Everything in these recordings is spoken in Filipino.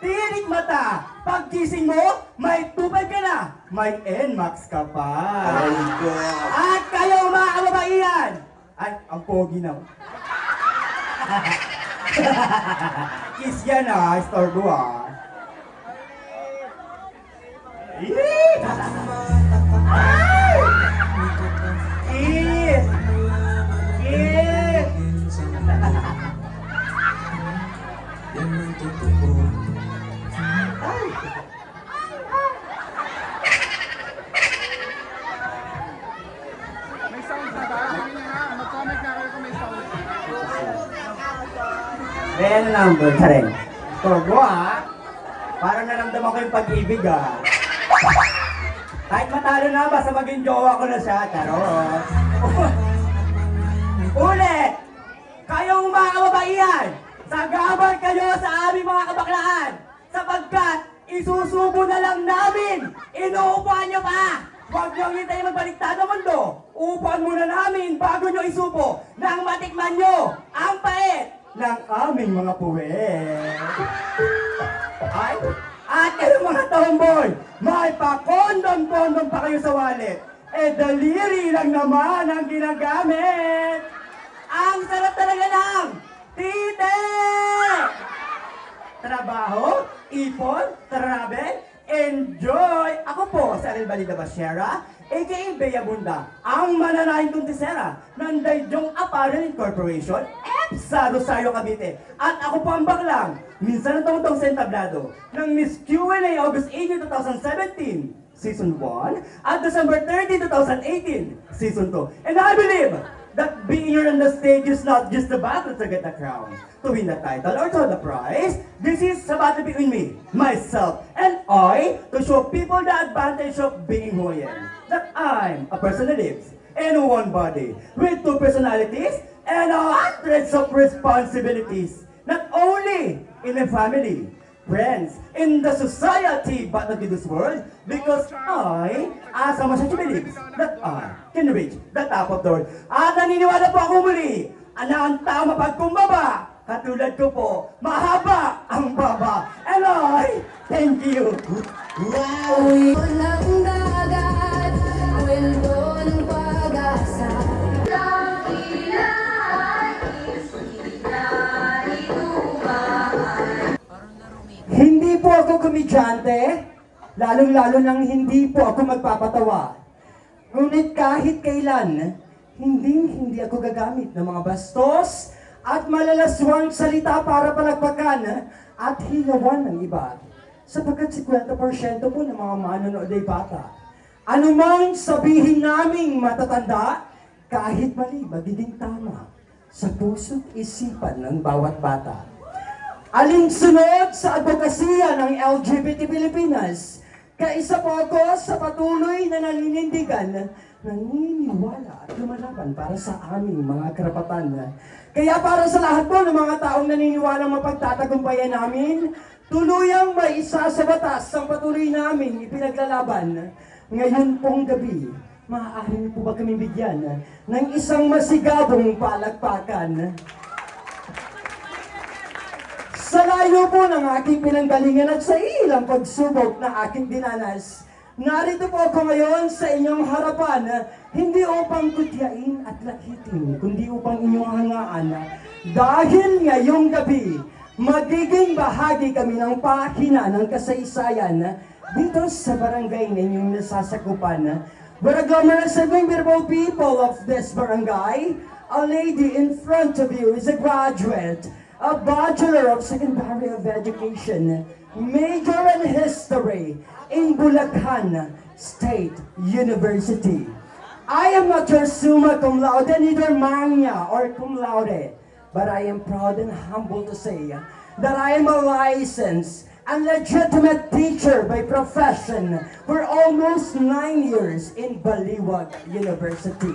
tirik mata. Pagkising mo, may tupad ka na. May NMAX ka pa. At kayo mga kababaihan. Ay, ang pogi na. Kiss yan ah, istorbo ah. Ay! Kiss! Kiss! Ay! May sound na ba? Sige nga, mag-comment na kayo kung may sound. Then number ka rin. Torbo ah. Parang naramdaman ko yung pag-ibig ah. Kahit matalo na, basta maging jowa ko na siya. Charot. Ulit! Kayong mga kababaihan, sagabal kayo sa aming mga kabaklaan sapagkat isusubo na lang namin. Inuupuan nyo pa. Huwag nyo hintayin magbaliktad ang mundo. Upuan muna namin bago nyo isupo nang matikman nyo ang pait ng aming mga puwet. Ay, at kayo mga tomboy, may pa-kondom-kondom pa kayo sa wallet. Eh, daliri lang naman ang ginagamit. Ang sarap talaga ng tite! Trabaho, ipon, travel, enjoy! Ako po, si Ariel Balida Basiera, aka Bea Bunda, ang mananahing kuntisera ng Daijong Apparel Incorporation, sa Rosario, Cavite. At ako po ang baklang, minsan na tumutong sa entablado, ng Miss Q&A August 18, 2017, Season 1, at December 30, 2018, Season 2. And I believe that being here on the stage is not just a battle to get the crown, to win the title, or to hold the prize. This is a battle between me, myself, and I, to show people the advantage of being who I am. That I'm a person that lives in one body, with two personalities, and hundreds of responsibilities, not only in my family, friends, in the society, but not in this world, because I, as a Massachusetts believes, that I can reach the top of the world. At naniniwala po ako muli, na ang tao mapagkumbaba, katulad ko po, mahaba ang baba. And I, thank you. Wow! Ng dagat, kwento ng pag-asa. Hindi po ako komedyante, lalong-lalo nang hindi po ako magpapatawa. Ngunit kahit kailan, hindi ako gagamit ng mga bastos at malalaswang salita para palagpakan at hilawan ng iba. Sapagkat 50% po ng mga manonood ay bata. Ano mang sabihin naming matatanda, kahit mali, magiging tama sa puso't isipan ng bawat bata. Alinsunod sa advokasya ng LGBT Pilipinas, kaisa po ako sa patuloy na naninindigan, naniniwala at lumalaban para sa aming mga karapatan. Kaya para sa lahat po ng mga taong naniniwalang mapagtatagumpayan namin, tuluyang may isa sa batas ang patuloy namin ipinaglalaban. Ngayon pong gabi, maaari niyo po ba kami bigyan ng isang masigabong palakpakan? Sa layo po ng aking pinanggalingan at sa ilang pagsubok na aking dinanas, narito po ako ngayon sa inyong harapan, hindi upang kutyain at lakitin, kundi upang inyong hangaan. Dahil ngayong gabi, magiging bahagi kami ng pahina ng kasaysayan dito sa barangay na inyong nasasakupan. But a glamorous and beautiful people of this barangay, a lady in front of you is a graduate, a Bachelor of Secondary of Education, major in History in Bulacan State University. I am not your summa cum laude, neither magna or cum laude, but I am proud and humble to say that I am a licensed and legitimate teacher by profession for almost 9 years in Baliwag University.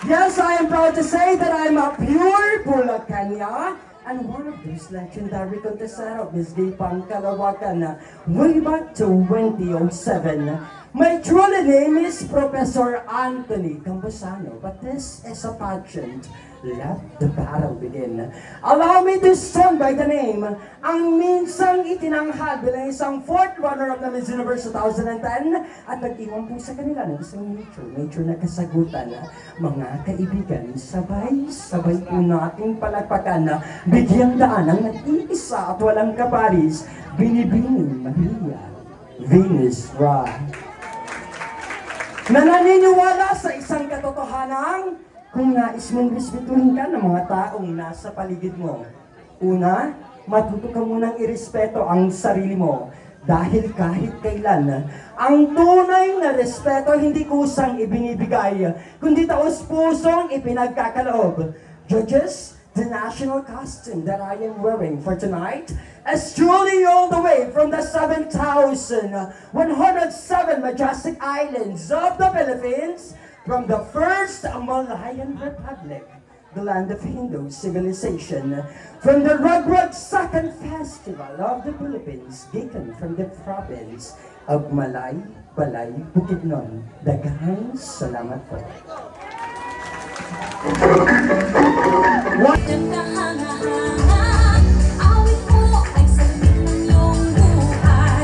Yes, I am proud to say that I'm a pure Bulacania and one of those legendary contestants of Miss Gaypang Kalawakan way back to 2007. My true name is Professor Anthony Campusano, but this is a pageant let the battle begin. Allow me to song by the name, ang minsang itinanghal bilang isang fourth runner of the Miss Universe 2010 at nag-iwan po sa kanila ng isang major na kasagutan. Mga kaibigan, sabay po nating palagpakan, bigyang daan ang nag-iisa at walang kaparis, Binibining Maria Venus Ra. Na naniniwala sa isang katotohanan kung nais mong respetuhin ka ng mga taong nasa paligid mo. Una, matuto ka munang irespeto ang sarili mo. Dahil kahit kailan, ang tunay na respeto hindi kusang ibinibigay, kundi taos-pusong ipinagkakaloob. Judges, the national costume that I am wearing for tonight is truly all the way from the 7,107 majestic islands of the Philippines, from the first Malayan Republic, the land of Hindu civilization, from the Rugwag Second Festival of the Philippines, given from the province of Malay, Balay, Bukidnon. Daghang salamat po. Nagkahanga-hanga, awit mo ay saglit ng iyong buhay.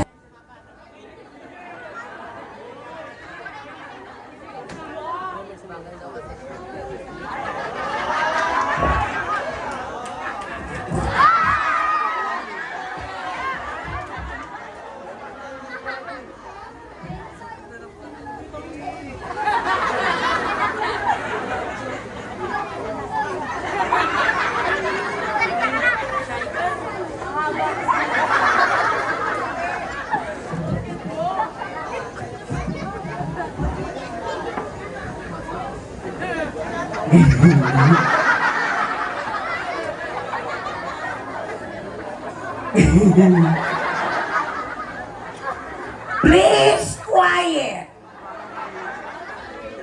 Please, quiet!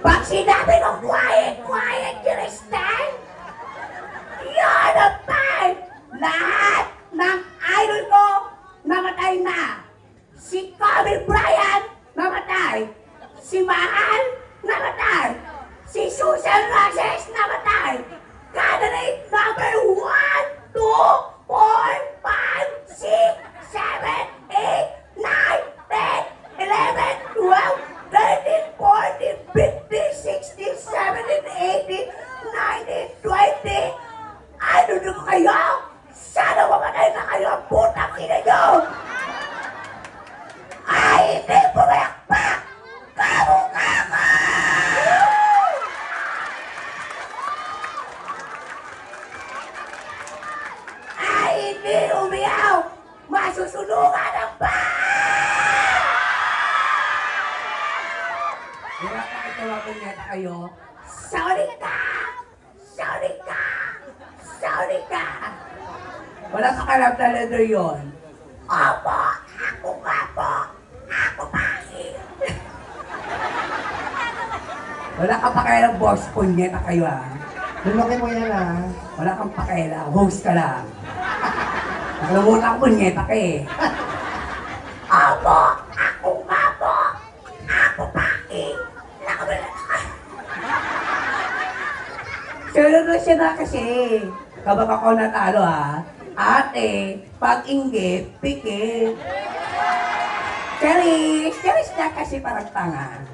Pag sinabi ko quiet, quiet, you understand? You're the time! Lahat ng idol ko namatay na. Si Kobe Bryant namatay. Si Mahal namatay. Si Susan Rogers namatay. Candidate number 1, 2, 4, 5, 6, 7, 8, 9, 10, 11, 12, 13, 14, 15, 16, 17, 18, 19, 20. Ano nyo kayo? Sana mamatay na kayo ang putang ina nyo! Ay, hindi pumayak pa! Kamukha ko! Ay, hindi umiyaw! Masusunugan ang ba! Wala pa ito mapunyata kayo. Sorry ka! Sorry ka! Sorry ka! Wala ka kalap na leather yun. Opo! Ako nga po! Ako pangit! Wala kang pakialam, boss. Punyeta kayo, ah. Lumaki mo yan ah. Wala kang pakialam. Host ka lang. Nakalamutan ko, punyeta ka eh. Opo! Ako nga po! Ako pangit! Nakabala ka! Siya na kasi. Kapag ako natalo, ha? Ate, pag-inggit, pikit. Charis na kasi parang tanga.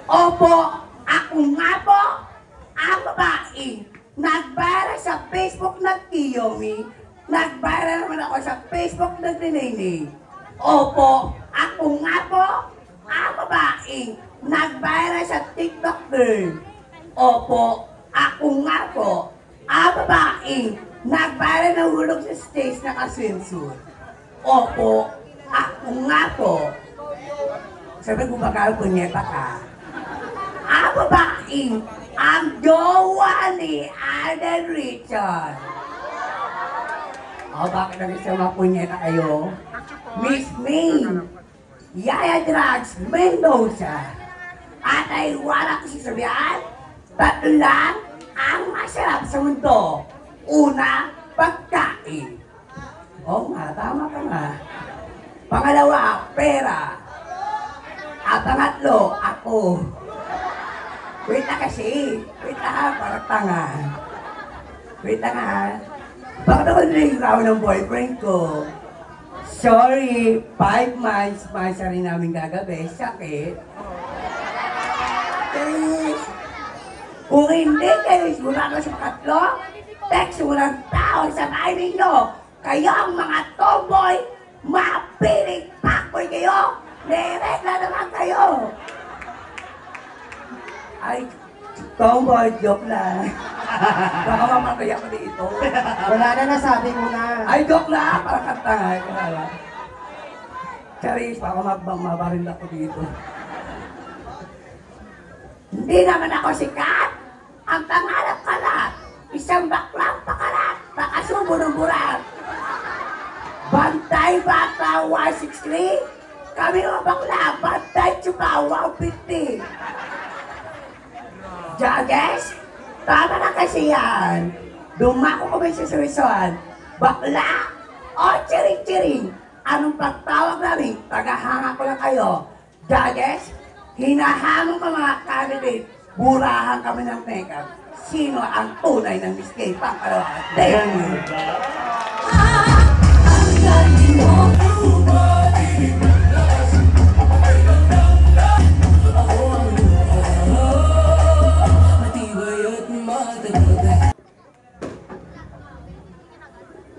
Opo, ako nga po, ang babae. Nagbara sa Facebook ng Kiyomi. Nagbara naman ako sa Facebook ng Ninini. Opo, ako nga po, ang babae. Nagbara sa TikTok girl. Opo, ako nga po, ang babae. Nagbara ng hulog sa stage na ka-swimsuit. Opo, ako nga po. Sabi ko baka punyeta ka. Ang babae, ang jowa ni Alden Richard. O, bakit nag-isa mga punyeta kayo? Miss May, Yaya Drugs Mendoza. At ay wala ko sasabihan, tatlo lang ang masarap sa mundo. Una, pagkain. Oo nga, tama ka nga. Pangalawa, pera. At pangatlo, ako. Wait na kasi. Wait na ha, parang tanga. Wait na ha. Baka naman niligaw ng boyfriend ko. Sorry, 5 months, masa rin namin gagabi. Sakit. Guys, kung hindi kayo sigurado sa pangatlo, text mo ng tao sa bahay ninyo. Kayo ang mga tomboy, mapiling pakboy kayo. Niregla naman kayo. Ay, tomboy, joke lang. Baka mamatay ako dito. Wala na, nasabi mo na. Ay, joke lang. Parang katangay. Charis, baka mabaril ako dito. Hindi naman ako sikat. Ang pangarap kalat. Isang baklang pakalat. Nakasubo ng burat. Bantay bata 163. Kami mga bakla. Bantay tsuka 150. Joggers, tama na kasi yan. Dumako kami sa suwisan. Bakla o chiring-chiring. Anong pagtawag namin? Tagahanga ko lang kayo. Joggers, hinahamon ka mga candidate. Burahan kami ng makeup. Sino ang tunay ng Miss Gay Pangalawa? Thank you. Ang galing mo.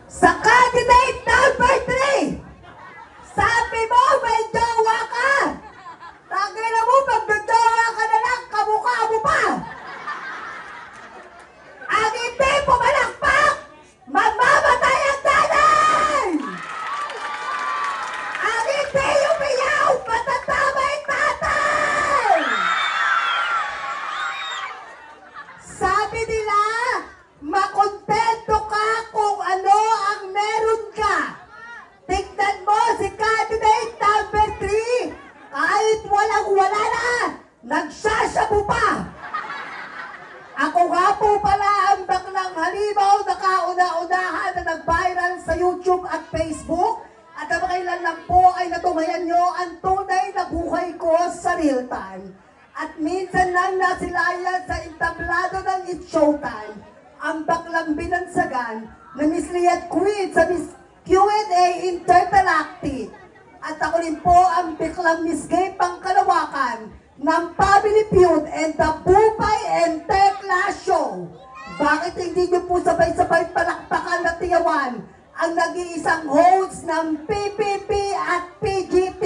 Sa candidate number 3, sabi mo may jowa ka. Tagay na mo, pag may jowa ka na lang, kamukha mo pa. Ang hindi pumalakpak, mamamatay ang nanay. Ang hindi umiyaw, matatama ang tatay. Sabi nila, makontento ka kung ano ang meron ka. Tignan mo si candidate number 3, kahit walang-wala na, nagsasabu pa. Ako nga po pala ang baklang halimaw na kauna-unahan na nag-viral sa YouTube at Facebook. At ang kailan lang po ay natunghayan nyo ang tunay na buhay ko sa real time. At minsan lang nasilayan sa entablado ng It's Showtime ang baklang binansagan na Miss Liat Queen sa Miss Q&A Intergalactic. At ako rin po ang biklang Miss Gay Pangkalawakan ng Family Feud and the Bupay and Tekla Show. Bakit hindi niyo po sabay-sabay palakpakan na tiyawan ang nag-iisang host ng PPP at PGT,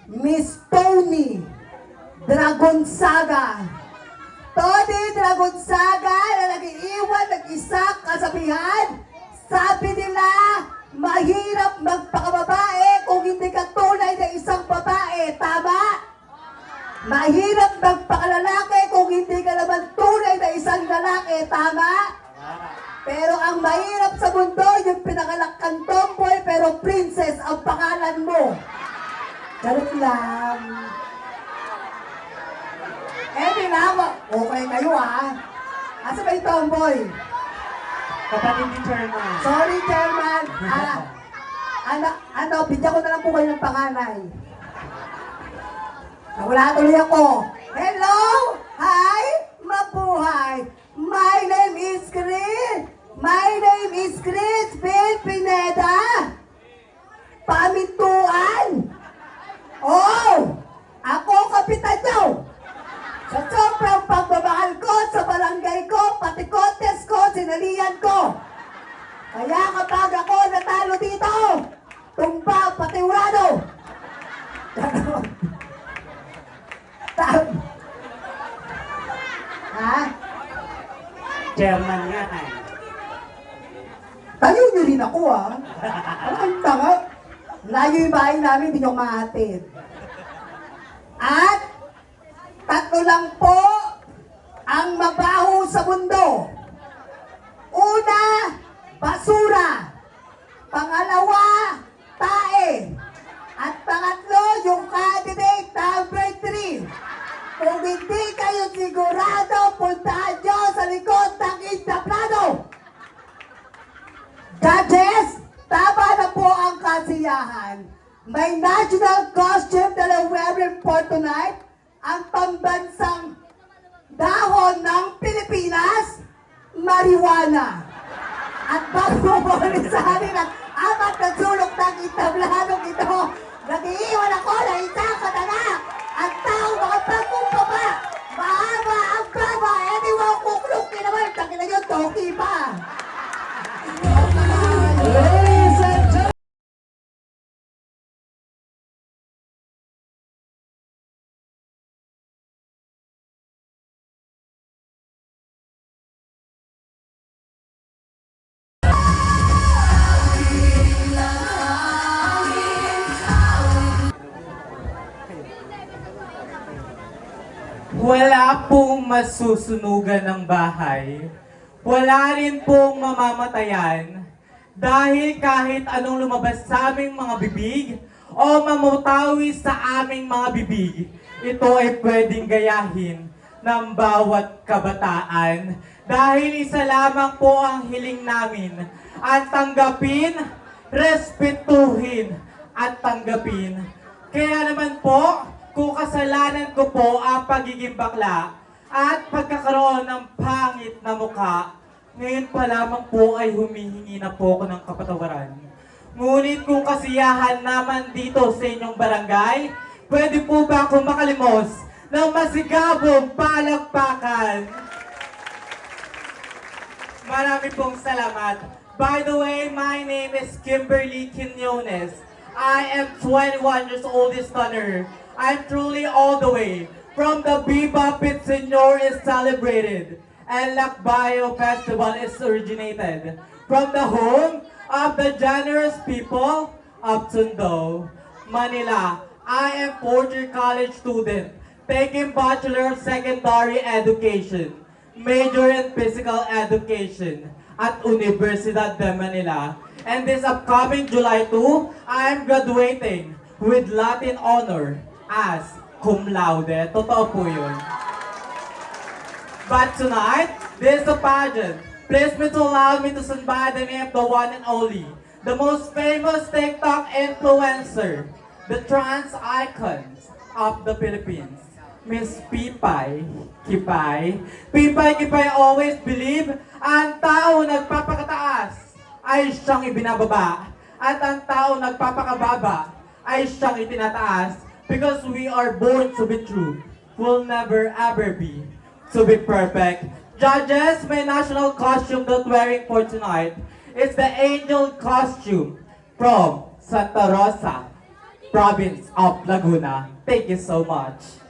Miss Tony Dragon Saga. Tony Dragon Saga na nag-iiwan ng isang kasabihan. Sabi nila, mahirap magpakababae kung hindi ka tunay na isang babae. Tama? Mahirap magpakalalaki kung hindi ka naman tunay na isang lalaki. Tama? Pero ang mahirap sa mundo, yung pinakalak kang tomboy pero princess ang pangalan mo. Charot lang. Tinawa. Okay kayo ha. Asa ba yung tomboy? Kapatid ni Chairman. Sorry, Chairman. Bigyan ko na lang po kayo ng panganay. Nawala tuloy ako. Hello! Hi! Mabuhay! My name is Chris! My name is Chris Bill Pineda! Pamintuan! Oh! Ako kapitan nyo! Sa sobrang pagmamahal ko sa barangay ko, pati contest ko, sinalihan ko. Kaya kapag ako natalo dito, tumba pati urado. Ha? Chairman nga ay. Tayo nyo rin ako ha. Ano ang tanga? Layo yung bahay namin, hindi nyo mahatid. At tatlo lang po ang mabaho sa mundo. Una, basura. Pangalawa, tae. At pangatlo, yung candidate number 3. Kung hindi kayo sigurado, puntahan nyo sa likod ng entablado. Judges, tama na po ang kasiyahan. May national costume that I'm wearing for tonight. Ang pambansang po ng Pilipinas, marijuana. At bago mo ulisanin ang apat na sulok ng itablanong ito, nag-iiwan ako ng isang katana at tao makapagkumpaba. Mahaba ang baba, anyone kuklukin naman, takilan yung toki pa. Ladies and gentlemen, Wala pong masusunugan ng bahay. Wala rin pong mamamatayan. Dahil kahit anong lumabas sa aming mga bibig o mamutawi sa aming mga bibig, ito ay pwedeng gayahin ng bawat kabataan. Dahil isa lamang po ang hiling namin at tanggapin, respetuhin at tanggapin. Kaya naman po, kung kasalanan ko po ang pagiging bakla at pagkakaroon ng pangit na mukha, ngayon pa lamang po ay humihingi na po ako ng kapatawaran. Ngunit kung kasiyahan naman dito sa inyong barangay, pwede po ba akong makalimos ng masigabong palakpakan? Marami pong salamat. By the way, my name is Kimberly Quinones. I am 21 years old this stunner. I'm truly all the way from the Bebop Pit Senor is celebrated and Lakbayo Festival is originated from the home of the generous people of Tondo, Manila. I am fourth-year college student taking Bachelor of Secondary Education, major in Physical Education at Universidad de Manila. And this upcoming July 2, I am graduating with Latin honor as cum laude. Totoo po yun. But tonight, this is a pageant. Please me to allow me to stand by the name of the one and only, the most famous TikTok influencer, the trans icons of the Philippines, Miss Pipay Kipay. Pipay Kipay always believe ang tao nagpapakataas ay siyang ibinababa at ang tao nagpapakababa ay siyang itinataas. Because we are born to be true, will never ever be to be perfect. Judges, my national costume that wearing for tonight is the angel costume from Santa Rosa, province of Laguna. Thank you so much.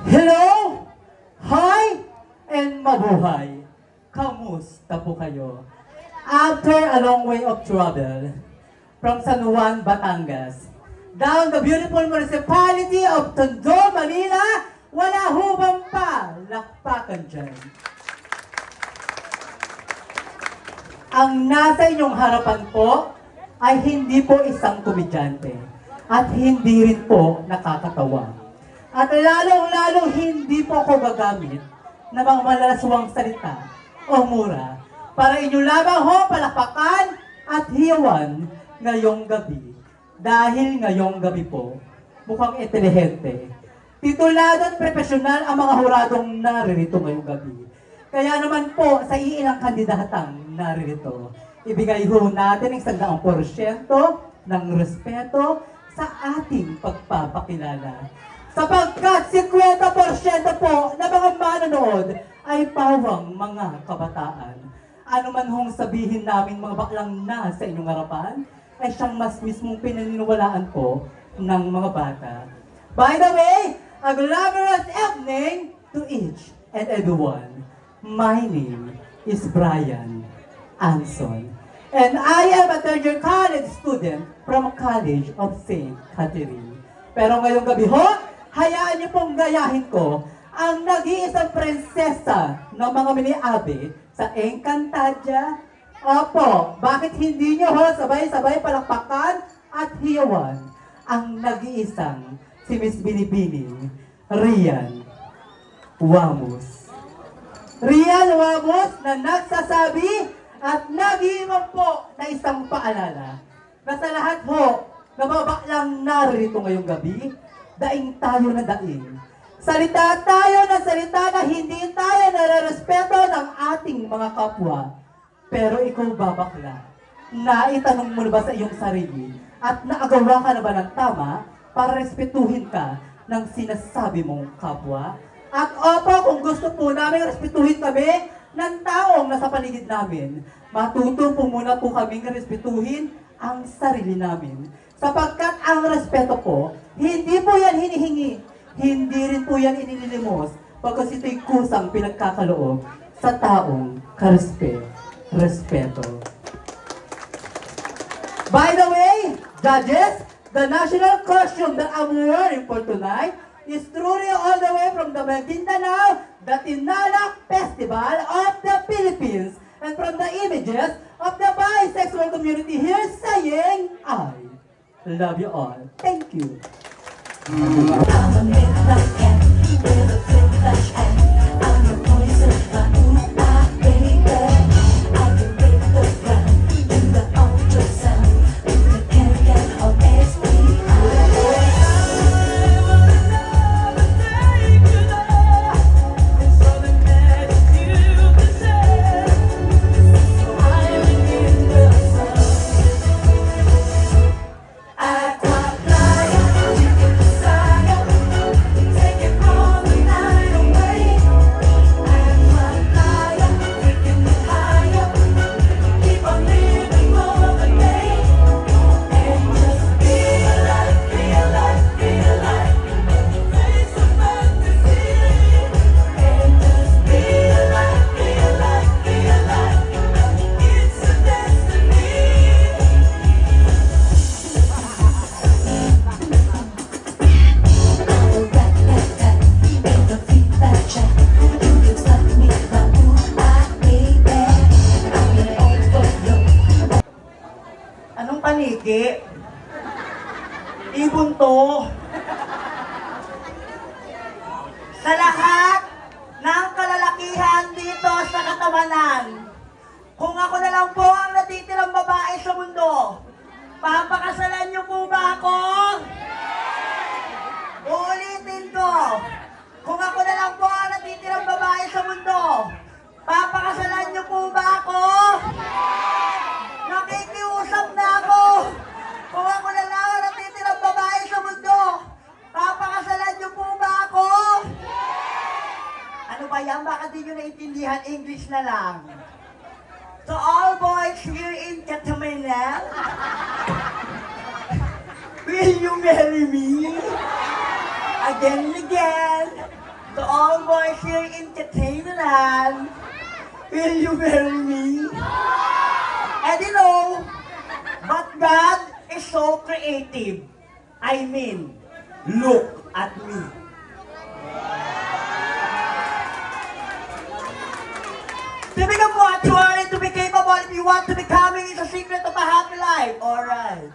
Hello! Hi! And mabuhay! Kamusta po kayo? After a long way of travel from San Juan, Batangas, down the beautiful municipality of Tondo, Manila, wala hubang pa lakpakan dyan. Ang nasa inyong harapan po ay hindi po isang komedyante at hindi rin po nakakatawa. At lalong-lalong hindi po ako gagamit ng mga malalaswang salita o mura para inyo lamang ho palakpakan at hiyawan ngayong gabi. Dahil ngayong gabi po, mukhang intelihente, titulado at profesional ang mga huradong naririto ngayong gabi. Kaya naman po sa iilang kandidatang naririto, ibigay ho natin ang 100% ng respeto sa ating pagpapakilala. Sapagkat 50% po na mga manonood ay pawang mga kabataan. Ano man hong sabihin namin mga baklang na sa inyong harapan, ay siyang mas mismong pinaniniwalaan po ng mga bata. By the way, a glamorous evening to each and everyone. My name is Brian Anson, and I am a third-year college student from College of St. Catherine. Pero ngayong gabi ho, hayaan niyo pong gayahin ko ang nag-iisang prinsesa ng mga mini-abe sa Encantadia. Opo, bakit hindi niyo ho sabay-sabay palakpakan at hiyawan ang nag-iisang si Miss Binibining Rian Wamos. Rian Wamos na nagsasabi, At nag-iwan po na isang paalala na sa lahat ho, na babaklang narito ngayong gabi, daing tayo na daing. Salita tayo na salita na hindi tayo nare-respeto ng ating mga kapwa. Pero ikaw ba bakla? Naitanong mo na ba sa iyong sarili at naagawa ka na ba ng tama para respetuhin ka ng sinasabi mong kapwa? At opo, kung gusto po namin respetuhin kami ng taong nasa paligid namin, matuto po muna po kaming respetuhin ang sarili namin. Sapagkat ang respeto po, hindi po yan hinihingi, hindi rin po yan inililimos, pagkas ito'y kusang pinagkakaloob sa taong respeto. By the way, judges, the national costume that I'm wearing for tonight is truly all the way from the Maguindanao, the Tinalak Festival of the Philippines, and from the images of the bisexual community here saying, I love you all. Thank you. I'm a midnight cat with a flip flash hat. I'm the poison, my ooh, my baby. I can break the ground to the ultrasound. With the can of Anong paniki? Ibon to. Sa lahat ng kalalakihan dito sa katawanan, kung ako na lang po ang natitirang babae sa mundo, papakasalan niyo po ba ako? Uulitin ko, kung ako na lang po ang natitirang babae sa mundo, papakasalan niyo po ba ako? Nakikiusap na ako. Kung ako na lang ang natitirang babae sa mundo, papakasalan niyo po ba ako? Ano ba yan? Baka di nyo naintindihan, English na lang. To all boys here in Katamana, will you marry me? Again and again. To all boys here in Katamana, will you marry me? And you know, but God is so creative. I mean, look at me. To become what you are and to be capable if you want to becoming is a secret of a happy life. Alright.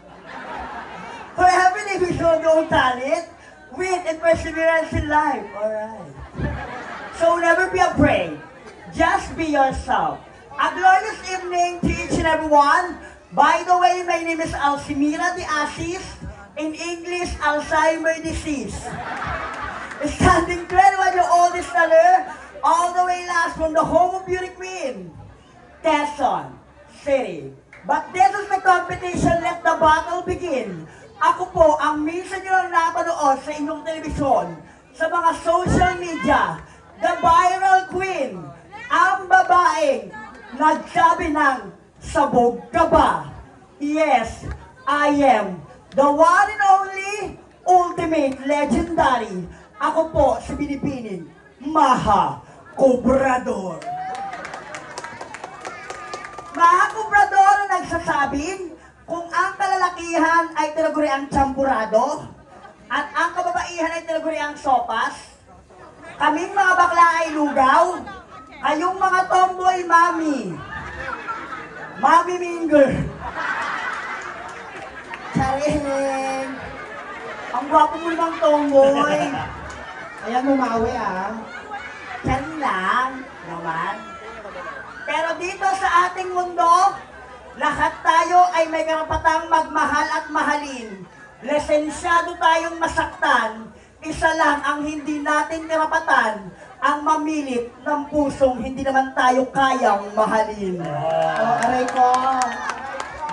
For every day we show your own talent, wit, and perseverance in life. Alright. So never be afraid. Just be yourself. A glorious evening to each and everyone. By the way, my name is Alcimira de Asis. In English, Alzheimer's disease. Standing 21-year-old stellar, all the way last from the home of beauty queen, Quezon City. But this is the competition, let the battle begin. Ako po ang minsan nyo lang napanood sa inyong telebisyon, sa mga social media, the viral queen, ang babaeng nagsabi ng sabog ka ba? Yes, I am the one and only ultimate legendary. Ako po si Binibining Maha Cobrador. Maha Cobrador ang nagsasabing kung ang kalalakihan ay tinaguriang champurado at ang kababaihan ay tinaguriang sopas, kaming mga bakla ay lugaw, kayong mga tomboy mami. Mami Minger. Charing. Ang gwapo mo namang tomboy. Ayan, bumawi ah. Charing lang. Naman. Pero dito sa ating mundo, lahat tayo ay may karapatang magmahal at mahalin. Lisensyado tayong masaktan, isa lang ang hindi natin karapatan, ang mamilit ng pusong hindi naman tayo kayang mahalin. Aray ko.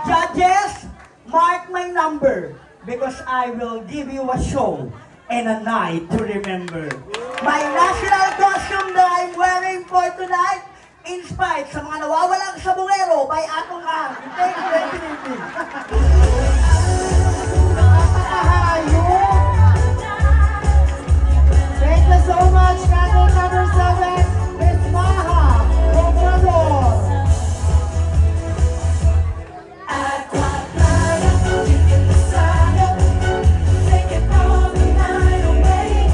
Judges, mark my number because I will give you a show and a night to remember. My national costume that I'm wearing for tonight, inspired sa mga nawawalang sabungero by Atong Ang. Thank you, definitely. Thank you so much, Candle number 7, Miss Maha Romualdor. At what night you can decide, take it all the night away.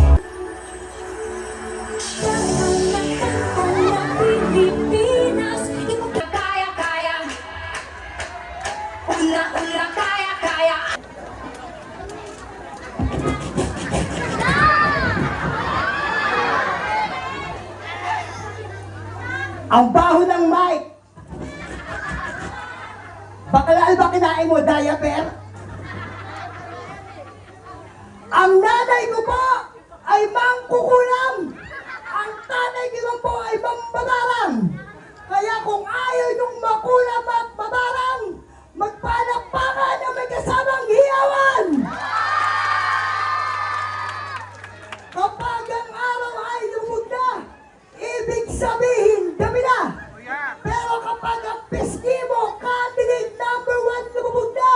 Pilipinas, kaya-kaya. Una-una, kaya-kaya. Ang baho ng mic! Bakla ba kinain mo, diaper? Ang nanay ko po ay mangkukulam! Ang tatay ko naman po ay mambabarang! Kaya kung ayaw niyong makulam at mabarang, magpalakpakan na may kasamang hiyawan! Kapag ang araw ay lumog na, ibig sabihin, gabi na! Pero kapag ang pisngi mo, candidate number 1 lumubog na,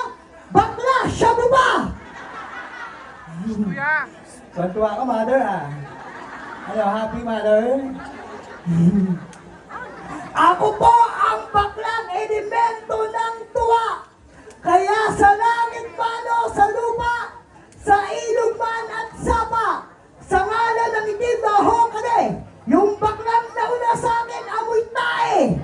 bakla, siya mo ba? Tuwa ka, mother, ah. Ano, happy, mother? Ako po ang baklang elemento ng tuwa. Kaya sa langit man o sa lupa, sa ilog man at sapa, sa ngalan ng itim na hokade, yung baklang nauna sa akin, amoy tae.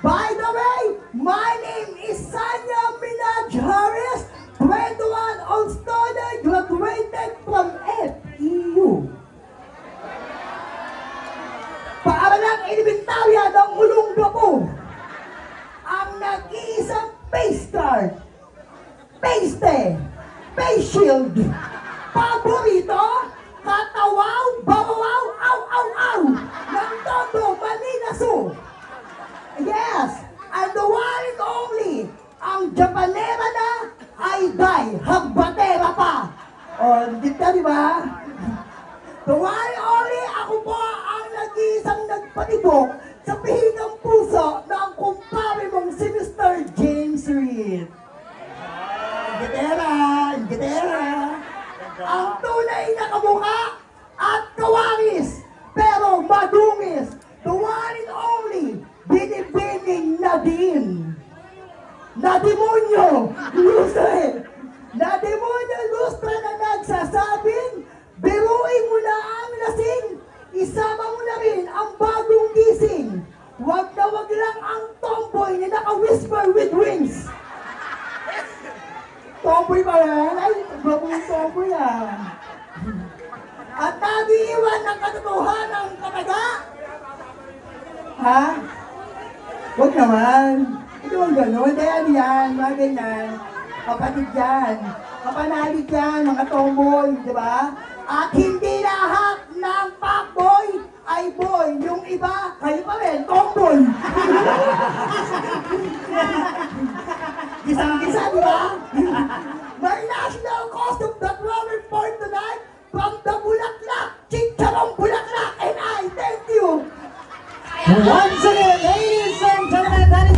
By the way, my name is Sanya Minaj Harris, 21 old student, graduated from FEU. Paaralang elementarya ng Olongapo. Ang nag-iisang face card, paste, face shield, paborito, katawaw, bawaw, aw, aw, aw, ng Todo Maninaso. Yes, and the one and only, ang Japanera na ay day, habbatera pa. O, di ba? The one and only, ako po ang nag-iisang nagpatibok sa pihigang puso ng kumpare mong si Mr. James Reid. Gitera. Ang tunay na kamukha at kawaris, pero madungis. The one and only, binibining Nadine. Nadimonyo, lustre. Nadimonyo, lustre na nagsasabing, biruin mo na ang lasing, isama mo na rin ang bagong gising. Wag na wag lang ang tomboy na naka-whisper with wings. Tomboy pa yan? Ay, bagong tomboy ah. At nag-iiwan ng katotohanan ng kataga. Ha? Huwag naman. Ito ang gano'n. Dahil ano yan, mga ganyan. Kapatid yan. Kapanalig yan, mga tomboy, di ba? At hindi lahat ng fuckboy ay boy. Yung iba, kayo pa rin, tomboy. Gisang-gisa, di ba? My national costume that we're report tonight from the Bulaklak, Chicharong Bulaklak, and I thank you. Once again, ladies and gentlemen, that is...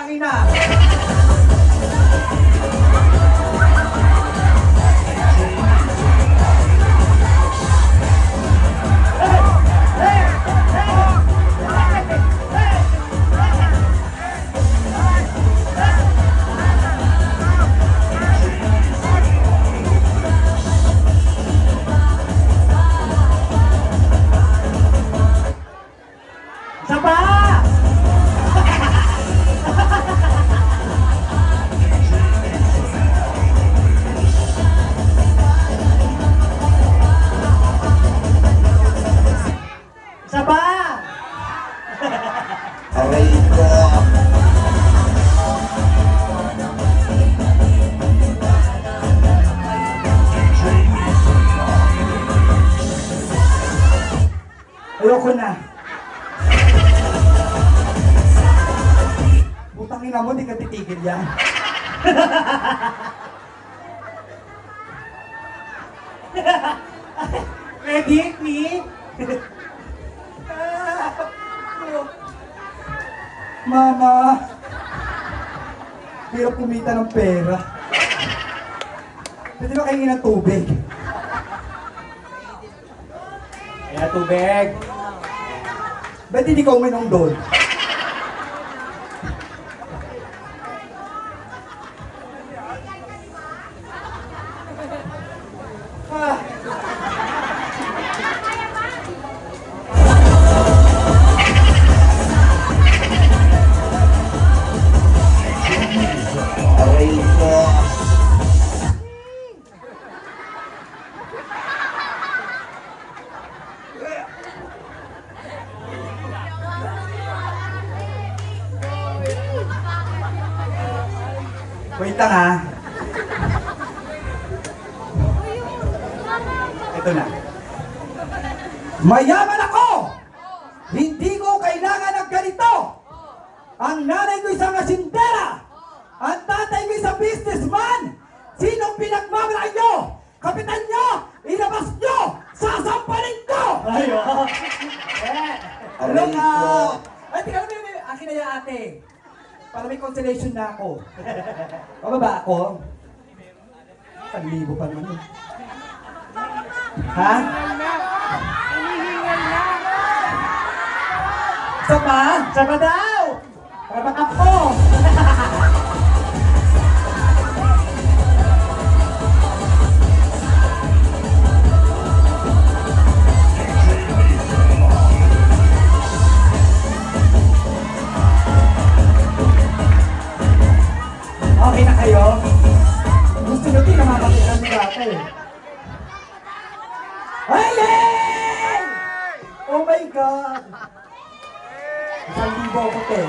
putang ina! Isa pa! Isa pa! Aray ko. Ayoko na. Putang ina mo, di ka titigil yan. Ready, me? Mama, hirap kumita ng pera. Pwede ba kayo ng tubig? Kaya tubig. Ba't hindi ka uminom doon? Ah. Aray ko. Wait lang ha. Ito na. Mayaman ako! Hindi ko kailangan ng ganito! Ang nanay ko isang asindera! Ang tatay ko isang businessman! Sinong pinagmamalaki nyo? Kapitan nyo! Ilabas nyo! Sasampalin ko! Ayo. Hello Aray ka! ko. Ay, tika lang, akin na yan ate. Para may consolation na ako. Pababa ako. 1,000 pa naman yun. Ha? Isa pa? Isa pa daw! Para baka ako! Okay na kayo? Gusto nyo din namamagitan ni dati. Ay, yay! Oh my God! 1,000 ako, te.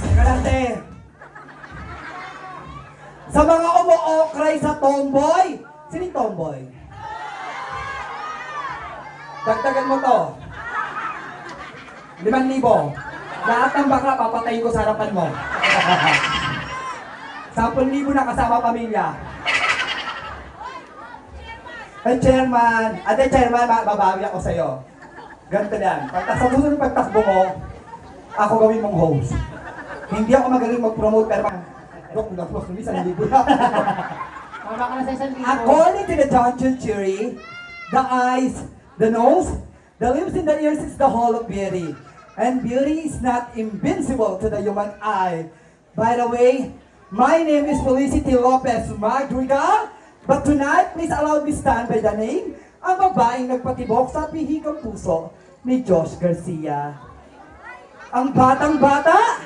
Teka lang, te. Sa mga umu-okray sa tomboy, sino yung tomboy? Dagdagan mo to. 5,000. Lahat ng bakla, papatayin ko sa harapan mo. 10,000 na kasama pamilya. Ay, chairman. Ate, chairman, babawi ako sa'yo. Ganito lang. Sa susunod pagtakbo mo, ako gawin mong host. Hindi ako magaling mag-promote, pero Dok, nagpos kami 1,000 na. Tama ka na sa 1,000. According to the Johnson theory, the eyes, the nose, the lips, and the ears is the whole of beauty. And beauty is not invincible to the human eye. By the way, my name is Felicity Lopez Madrigal, but tonight, please allow me stand by the name, ang babaeng nagpatibok sa pihikang puso ni Josh Garcia. Ang batang-bata,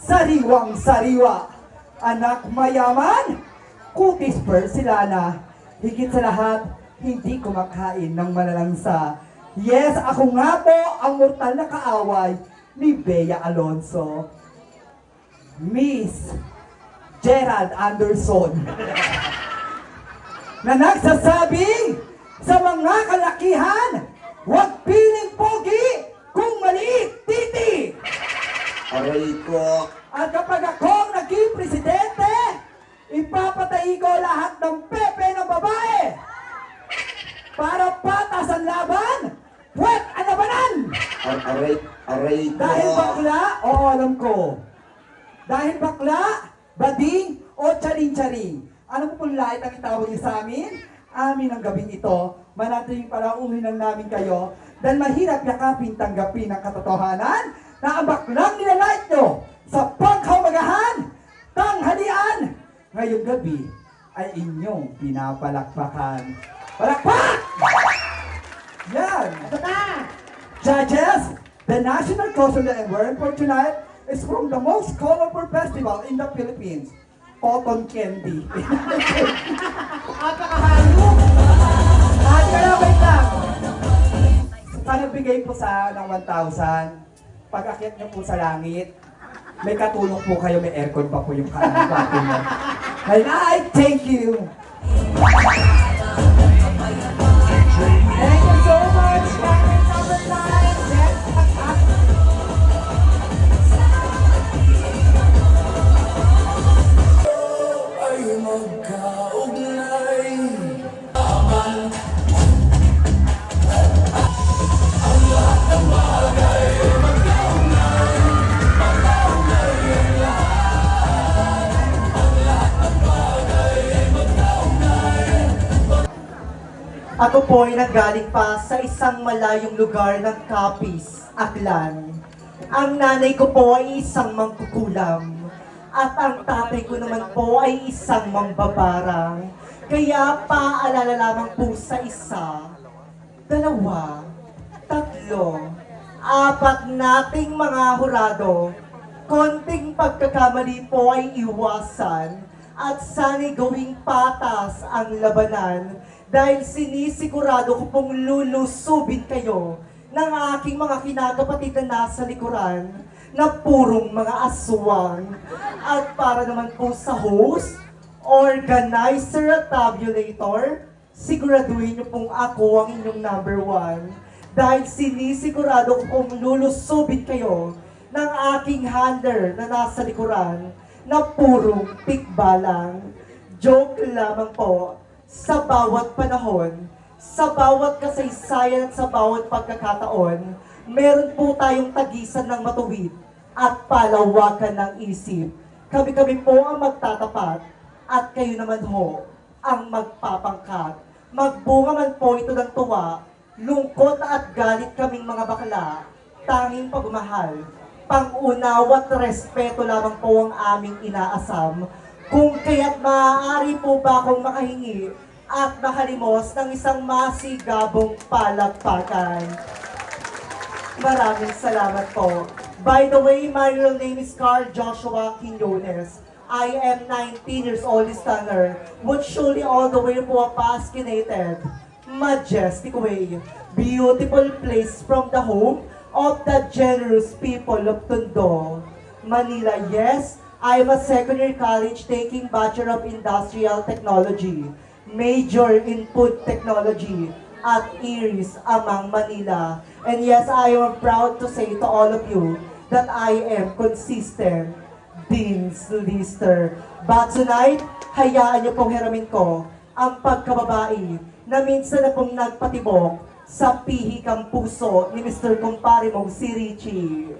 sariwang-sariwa, anak mayaman, kutis porcelana, higit sa lahat, hindi kumakain ng malalansa. Yes, ako nga po ang mortal na kaaway ni Bea Alonso. Miss Gerald Anderson. Na nagsasabing sa mga kalakihan, huwag piling pogi kung maliit titi. Aray ko. At kapag ako naging presidente, ipapatay ko lahat ng pepe ng babae. Para patas ang laban, puwet ang labanan! aray ko. Dahil bakla, oo alam ko. Dahil bakla, bading, o charing-charing. Ano po pong lahit ang itawag niyo sa amin? Amin ang gabing ito, manatiling palauhin lang namin kayo dahil mahirap yakapin tanggapin ang katotohanan na ang baklang nilalait nyo sa paghamagahan, tanghalian, ngayong gabi ay inyong pinapalakpakan. Palakpak! Yan! Judges, the national costume that I'm wearing for tonight is from the most colorful festival in the Philippines, Cotton Candy. Napakahalong! At kaya wait lang. Sa nagbigay po ng 1,000, pag akyat niyo po sa langit, may katulong po kayo, may aircon pa po yung kwarto niyo. Ay, thank you! Thank you so much, Karen number 9. Next, Ay magkaugnay. Ako po ay nanggaling pa sa isang malayong lugar ng Capiz, Aklan. Ang nanay ko po ay isang mangkukulam. At ang tatay ko naman po ay isang mambabarang. Kaya paalala lamang po sa isa, dalawa, tatlo, apat nating mga hurado. Konting pagkakamali po ay iwasan at sana'y gawing patas ang labanan dahil sinisigurado ko pong lulusubin kayo ng aking mga kinakapatid na nasa likuran na purong mga aswang. At para naman po sa host, organizer at tabulator, siguraduhin niyo pong ako ang inyong number 1 dahil sinisigurado ko pong lulusubin kayo ng aking handler na nasa likuran na purong tikbalang. Joke lamang po, sa bawat panahon, sa bawat kasaysayan at sa bawat pagkakataon, meron po tayong tagisan ng matuwid at palawakan ng isip. Kami-kami po ang magtatapat at kayo naman ho ang magpapangkat. Magbunga man po ito ng tuwa, lungkot at galit kaming mga bakla, tanging pagmahal, pang-unawa at respeto lamang po ang aming inaasam. Kung kaya't maaari po ba akong makahingi at makalimos ng isang masigabong palakpakan. Maraming salamat po. By the way, my real name is Carl Joshua Quinones. I am 19 years old stunner, which surely all the way po a pasquinated, majestic way, beautiful place from the home of the generous people of Tondo, Manila. Yes, I am a second year college taking Bachelor of Industrial Technology, major in food technology at Iris, Amang, Manila. And yes, I am proud to say to all of you that I am consistent Dean's Lister. But tonight, hayaan niyo pong hiramin ko ang pagkababae na minsan na pong nagpatibok sa pihikang puso ni Mr. Kumpare mong si Richie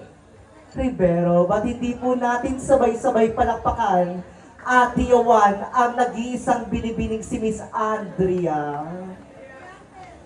Rivero. Ba't hindi po natin sabay-sabay palakpakan Ate Yowan ang nag-iisang binibining si Miss Andrea.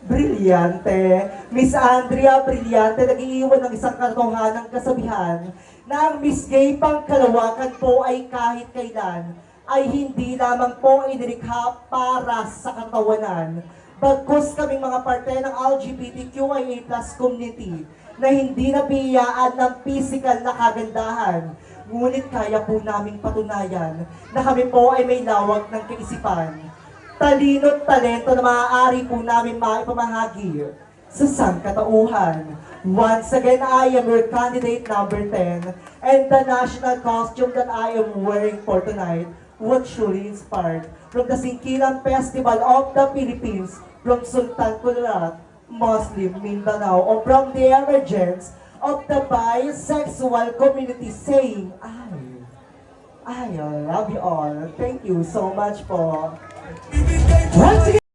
Brilyante. Miss Andrea, brilyante, nag-iiwan ng isang katotohanang kasabihan na ang Miss Gay Pangkalawakan po ay kahit kailan ay hindi lamang po inilikha para sa katawanan. Bagkus kaming mga parte ng LGBTQIA+ community na hindi nabiyaan ng physical na kagandahan. Ngunit kaya po naming patunayan na kami po ay may lawak ng kaisipan, talino at talento na maaari po namin maipamahagi sa sangkatauhan. Once again, I am your candidate number 10, and the national costume that I am wearing for tonight was surely inspired from the Singkilan Festival of the Philippines, from Sultan Kudarat, Muslim Mindanao, or from the emergence of the bisexual community saying, I love you all. Thank you so much po. Once again,